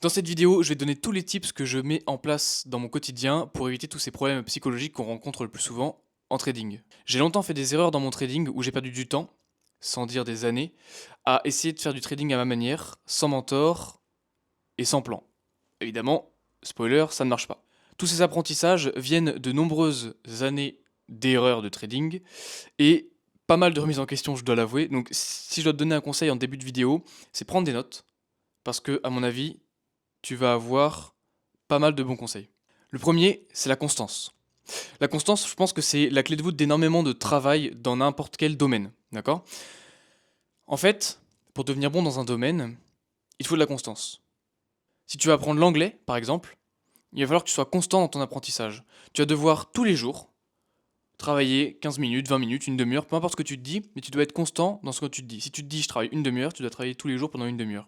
Dans cette vidéo, je vais te donner tous les tips que je mets en place dans mon quotidien pour éviter tous ces problèmes psychologiques qu'on rencontre le plus souvent en trading. J'ai longtemps fait des erreurs dans mon trading où j'ai perdu du temps, sans dire des années, à essayer de faire du trading à ma manière, sans mentor et sans plan. Évidemment, spoiler, ça ne marche pas. Tous ces apprentissages viennent de nombreuses années d'erreurs de trading et pas mal de remises en question, je dois l'avouer. Donc si je dois te donner un conseil en début de vidéo, c'est prendre des notes, parce que, à mon avis, tu vas avoir pas mal de bons conseils. Le premier, c'est la constance. La constance, je pense que c'est la clé de voûte d'énormément de travail dans n'importe quel domaine, d'accord? En fait, pour devenir bon dans un domaine, il faut de la constance. Si tu vas apprendre l'anglais, par exemple, il va falloir que tu sois constant dans ton apprentissage. Tu vas devoir tous les jours travailler 15 minutes, 20 minutes, une demi-heure, peu importe ce que tu te dis, mais tu dois être constant dans ce que tu te dis. Si tu te dis je travaille une demi-heure, tu dois travailler tous les jours pendant une demi-heure.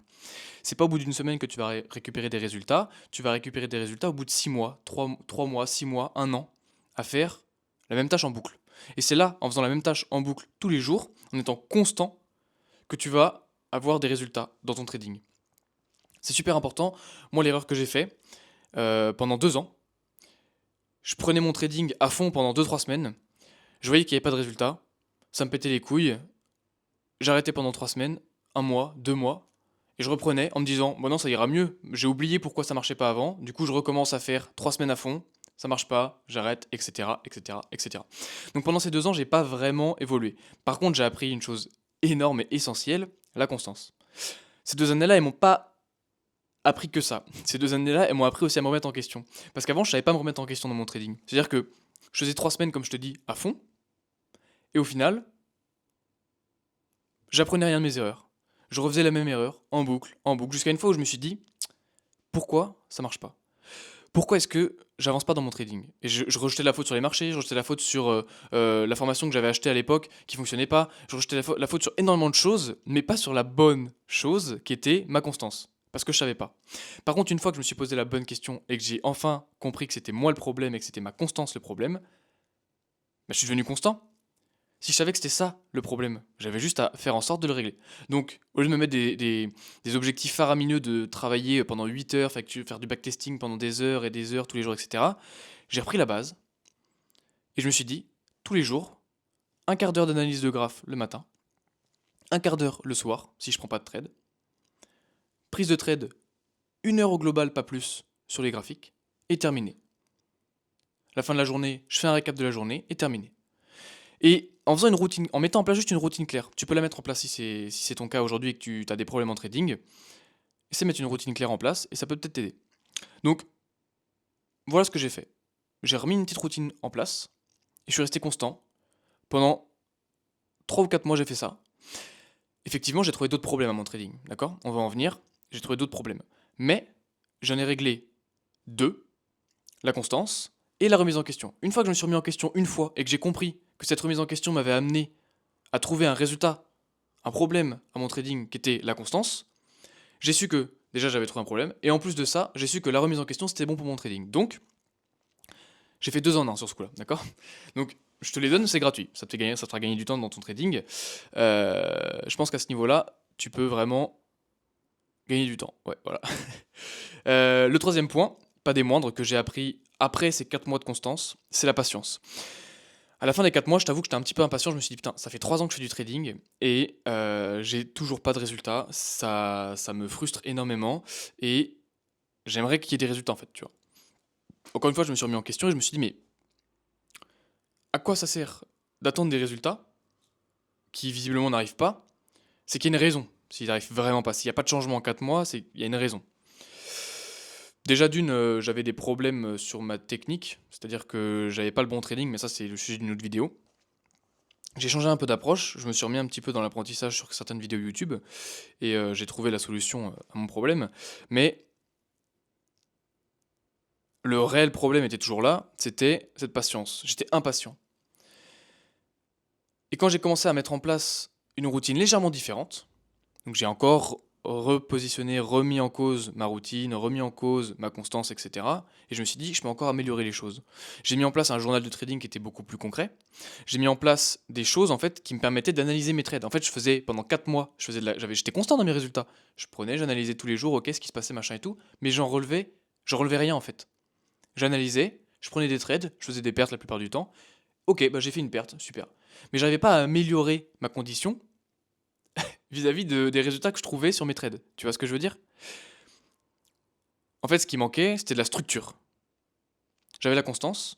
C'est pas au bout d'une semaine que tu vas récupérer des résultats, tu vas récupérer des résultats au bout de 6 mois, 3 mois, 6 mois, un an, à faire la même tâche en boucle. Et c'est là, en faisant la même tâche en boucle tous les jours, en étant constant, que tu vas avoir des résultats dans ton trading. C'est super important. Moi, l'erreur que j'ai fait pendant 2 ans, je prenais mon trading à fond pendant 2-3 semaines, je voyais qu'il n'y avait pas de résultats, ça me pétait les couilles, j'arrêtais pendant 3 semaines, un mois, 2 mois, et je reprenais en me disant, bon non, ça ira mieux, j'ai oublié pourquoi ça marchait pas avant, du coup je recommence à faire 3 semaines à fond, ça marche pas, j'arrête, etc., etc., etc. Donc pendant ces 2 ans, j'ai pas vraiment évolué. Par contre, j'ai appris une chose énorme et essentielle, la constance. Ces 2 années-là, elles m'ont pas appris que ça. Ces 2 années-là, elles m'ont appris aussi à me remettre en question. Parce qu'avant, je savais pas me remettre en question dans mon trading. C'est-à-dire que je faisais 3 semaines, comme je te dis, à fond, et au final, j'apprenais rien de mes erreurs. Je refaisais la même erreur, en boucle, jusqu'à une fois où je me suis dit, pourquoi ça marche pas? Pourquoi est-ce que j'avance pas dans mon trading? Et je rejetais la faute sur les marchés, je rejetais la faute sur la formation que j'avais achetée à l'époque qui fonctionnait pas, je rejetais la faute sur énormément de choses, mais pas sur la bonne chose qui était ma constance. Parce que je savais pas. Par contre, une fois que je me suis posé la bonne question et que j'ai enfin compris que c'était moi le problème et que c'était ma constance le problème, bah, je suis devenu constant. Si je savais que c'était ça le problème, j'avais juste à faire en sorte de le régler. Donc, au lieu de me mettre des objectifs faramineux de travailler pendant 8 heures, faire du backtesting pendant des heures et des heures tous les jours, etc., j'ai repris la base et je me suis dit, tous les jours, un quart d'heure d'analyse de graphe le matin, un quart d'heure le soir, si je prends pas de trade, prise de trade, 1 heure au global, pas plus, sur les graphiques, et terminé. La fin de la journée, je fais un récap de la journée, et terminé. Et en faisant une routine, en mettant en place juste une routine claire, tu peux la mettre en place si c'est ton cas aujourd'hui et que tu as des problèmes en trading, c'est mettre une routine claire en place et ça peut peut-être t'aider. Donc voilà ce que j'ai fait. J'ai remis une petite routine en place et je suis resté constant. Pendant 3 ou 4 mois, j'ai fait ça. Effectivement, j'ai trouvé d'autres problèmes à mon trading, d'accord? On va en venir. J'ai trouvé d'autres problèmes. Mais j'en ai réglé deux, la constance et la remise en question. Une fois que je me suis remis en question une fois et que j'ai compris que cette remise en question m'avait amené à trouver un résultat, un problème à mon trading qui était la constance, j'ai su que déjà j'avais trouvé un problème, et en plus de ça, j'ai su que la remise en question c'était bon pour mon trading. Donc, j'ai fait 2 en 1 sur ce coup-là, d'accord? Donc, je te les donne, c'est gratuit. Ça te fera gagner du temps dans ton trading. Je pense qu'à ce niveau-là, tu peux vraiment gagner du temps. Ouais, voilà. Le troisième point, pas des moindres, que j'ai appris après ces 4 mois de constance, c'est la patience. À la fin des 4 mois, je t'avoue que j'étais un petit peu impatient. Je me suis dit, putain, ça fait 3 ans que je fais du trading et j'ai toujours pas de résultats. Ça me frustre énormément et j'aimerais qu'il y ait des résultats en fait, tu vois. Encore une fois, je me suis remis en question et je me suis dit, mais à quoi ça sert d'attendre des résultats qui visiblement n'arrivent pas? C'est qu'il y a une raison. S'ils n'arrivent vraiment pas, s'il n'y a pas de changement en 4 mois, c'est qu'il y a une raison. Déjà d'une, j'avais des problèmes sur ma technique, c'est-à-dire que j'avais pas le bon trading, mais ça c'est le sujet d'une autre vidéo. J'ai changé un peu d'approche, je me suis remis un petit peu dans l'apprentissage sur certaines vidéos YouTube et j'ai trouvé la solution à mon problème. Mais le réel problème était toujours là, c'était cette patience. J'étais impatient. Et quand j'ai commencé à mettre en place une routine légèrement différente, donc j'ai encore repositionné, remis en cause ma routine, remis en cause ma constance, etc. Et je me suis dit, je peux encore améliorer les choses. J'ai mis en place un journal de trading qui était beaucoup plus concret. J'ai mis en place des choses en fait qui me permettaient d'analyser mes trades. En fait, je faisais pendant 4 mois, j'étais constant dans mes résultats. Je prenais, j'analysais tous les jours, ok, ce qui se passait, machin et tout, mais j'en relevais rien en fait. J'analysais, je prenais des trades, je faisais des pertes la plupart du temps. Ok, bah j'ai fait une perte, super. Mais j'arrivais pas à améliorer ma condition vis-à-vis des résultats que je trouvais sur mes trades. Tu vois ce que je veux dire? En fait, ce qui manquait, c'était de la structure. J'avais la constance,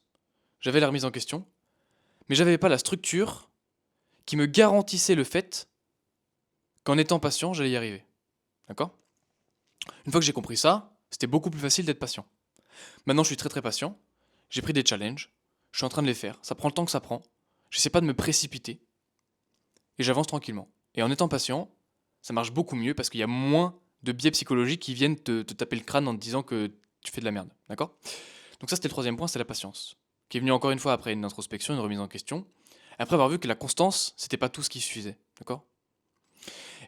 j'avais la remise en question, mais j'avais pas la structure qui me garantissait le fait qu'en étant patient, j'allais y arriver. D'accord? Une fois que j'ai compris ça, c'était beaucoup plus facile d'être patient. Maintenant, je suis très très patient. J'ai pris des challenges. Je suis en train de les faire. Ça prend le temps que ça prend. J'essaie pas de me précipiter. Et j'avance tranquillement. Et en étant patient, ça marche beaucoup mieux parce qu'il y a moins de biais psychologiques qui viennent te taper le crâne en te disant que tu fais de la merde. D'accord? Donc ça, c'était le troisième point, c'est la patience. Qui est venu encore une fois après une introspection, une remise en question. Après avoir vu que la constance, c'était pas tout ce qui suffisait. D'accord?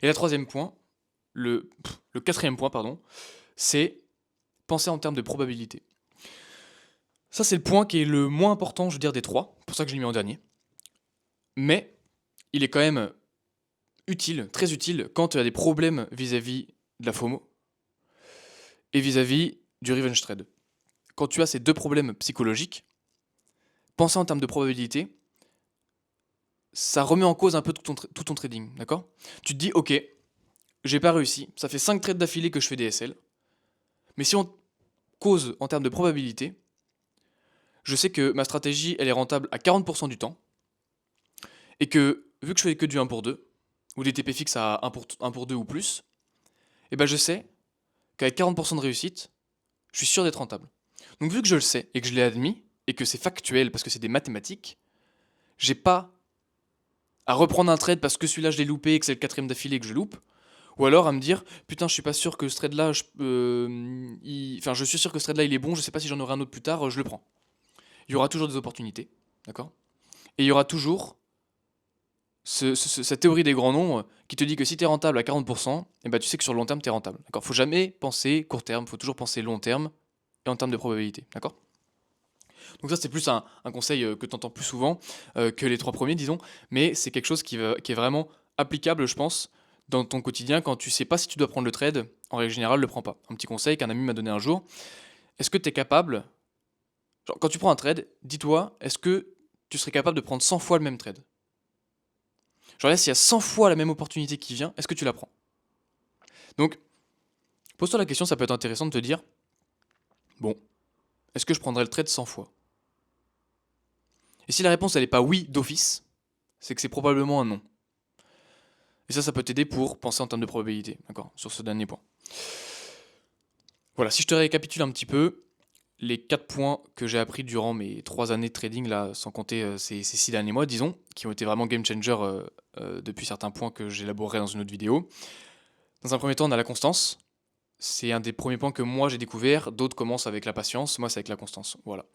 Et le troisième point, le quatrième point, pardon, c'est penser en termes de probabilité. Ça, c'est le point qui est le moins important, je veux dire, des trois. C'est pour ça que je l'ai mis en dernier. Mais il est quand même utile, très utile, quand tu as des problèmes vis-à-vis de la FOMO et vis-à-vis du revenge trade. Quand tu as ces deux problèmes psychologiques, penser en termes de probabilité, ça remet en cause un peu tout ton trading, d'accord? Tu te dis, ok, j'ai pas réussi, ça fait 5 trades d'affilée que je fais des SL, mais si on cause en termes de probabilité, je sais que ma stratégie, elle est rentable à 40% du temps, et que, vu que je fais que du 1 pour 2, ou des TP fixes à 1 pour 2 ou plus, et ben je sais qu'avec 40% de réussite, je suis sûr d'être rentable. Donc vu que je le sais, et que je l'ai admis, et que c'est factuel parce que c'est des mathématiques, j'ai pas à reprendre un trade parce que celui-là je l'ai loupé et que c'est le quatrième d'affilée que je loupe, ou alors à me dire putain je suis pas sûr que ce trade là, enfin je suis sûr que ce trade là il est bon, je sais pas si j'en aurai un autre plus tard, je le prends. Il y aura toujours des opportunités, d'accord? Et il y aura toujours cette théorie des grands nombres qui te dit que si tu es rentable à 40%, et ben tu sais que sur le long terme tu es rentable. D'accord? Faut jamais penser court terme, faut toujours penser long terme et en termes de probabilité, d'accord? Donc ça c'est plus un conseil que tu entends plus souvent que les trois premiers disons, mais c'est quelque chose qui est vraiment applicable je pense dans ton quotidien quand tu sais pas si tu dois prendre le trade, en règle générale le prends pas. Un petit conseil qu'un ami m'a donné un jour, est-ce que tu es capable, genre, quand tu prends un trade, dis-toi, est-ce que tu serais capable de prendre 100 fois le même trade? Genre là s'il y a 100 fois la même opportunité qui vient, est-ce que tu la prends? Donc pose-toi la question, ça peut être intéressant de te dire, bon, est-ce que je prendrais le trade 100 fois? Et si la réponse elle n'est pas oui d'office, c'est que c'est probablement un non. Et ça peut t'aider pour penser en termes de probabilité, d'accord, sur ce dernier point. Voilà, si je te récapitule un petit peu, les 4 points que j'ai appris durant mes 3 années de trading, là, sans compter ces 6 derniers mois, disons, qui ont été vraiment game changer depuis certains points que j'élaborerai dans une autre vidéo. Dans un premier temps, on a la constance. C'est un des premiers points que moi j'ai découvert. D'autres commencent avec la patience, moi c'est avec la constance. Voilà.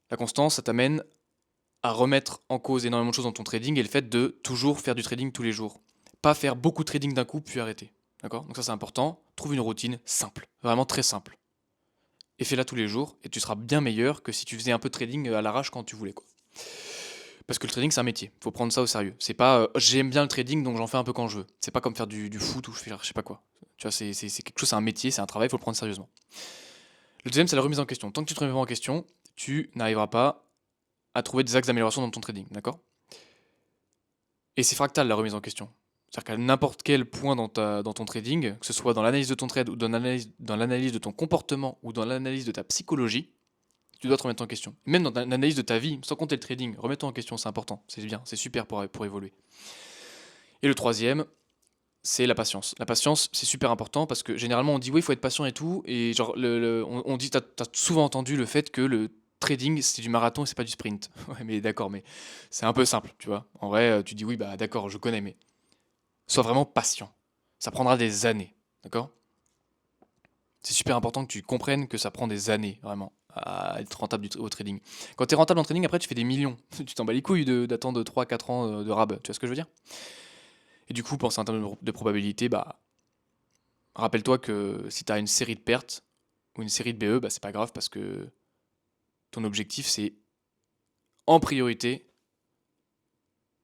La constance, ça t'amène à remettre en cause énormément de choses dans ton trading et le fait de toujours faire du trading tous les jours. Pas faire beaucoup de trading d'un coup puis arrêter. D'accord? Donc ça c'est important. Trouve une routine simple, vraiment très simple. Et fais-la tous les jours et tu seras bien meilleur que si tu faisais un peu de trading à l'arrache quand tu voulais quoi. Parce que le trading c'est un métier, faut prendre ça au sérieux. C'est pas j'aime bien le trading donc j'en fais un peu quand je veux. C'est pas comme faire du foot ou je sais pas quoi. Tu vois, c'est quelque chose, c'est un métier, c'est un travail, faut le prendre sérieusement. Le deuxième c'est la remise en question. Tant que tu te remets pas en question, tu n'arriveras pas à trouver des axes d'amélioration dans ton trading, d'accord? Et c'est fractal la remise en question. C'est-à-dire qu'à n'importe quel point dans ton trading, que ce soit dans l'analyse de ton trade ou dans l'analyse de ton comportement ou dans l'analyse de ta psychologie, tu dois te remettre en question. Même dans l'analyse de ta vie, sans compter le trading, remets-toi en question, c'est important, c'est bien, c'est super pour évoluer. Et le troisième, c'est la patience. La patience, c'est super important parce que généralement on dit oui, il faut être patient et tout, et genre on dit, t'as souvent entendu le fait que le trading c'est du marathon et c'est pas du sprint. Ouais, mais d'accord, mais c'est un peu simple, tu vois. En vrai, tu dis oui, bah d'accord, je connais, mais sois vraiment patient. Ça prendra des années, d'accord? C'est super important que tu comprennes que ça prend des années, vraiment, à être rentable au trading. Quand tu es rentable en trading, après, tu fais des millions. Tu t'en bats les couilles d'attendre 3 4 ans de rab. Tu vois ce que je veux dire? Et du coup, penser en termes de probabilité, bah, Rappelle-toi que si tu as une série de pertes ou une série de BE, bah, c'est pas grave parce que ton objectif, c'est en priorité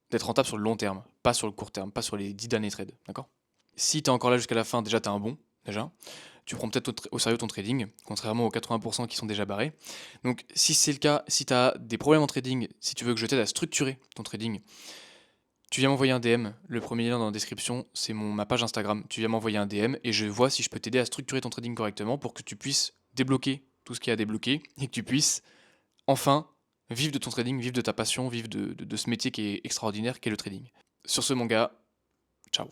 d'être rentable sur le long terme, pas sur le court terme, pas sur les 10 derniers trades, d'accord? Si tu es encore là jusqu'à la fin, déjà tu as un bon, déjà. Tu prends peut-être au sérieux ton trading, contrairement aux 80% qui sont déjà barrés. Donc si c'est le cas, si tu as des problèmes en trading, si tu veux que je t'aide à structurer ton trading, tu viens m'envoyer un DM. Le premier lien dans la description, c'est ma page Instagram. Tu viens m'envoyer un DM et je vois si je peux t'aider à structurer ton trading correctement pour que tu puisses débloquer tout ce qu'il y a à débloquer et que tu puisses enfin vivre de ton trading, vivre de ta passion, vivre de ce métier qui est extraordinaire, qui est le trading. Sur ce, mon gars, ciao.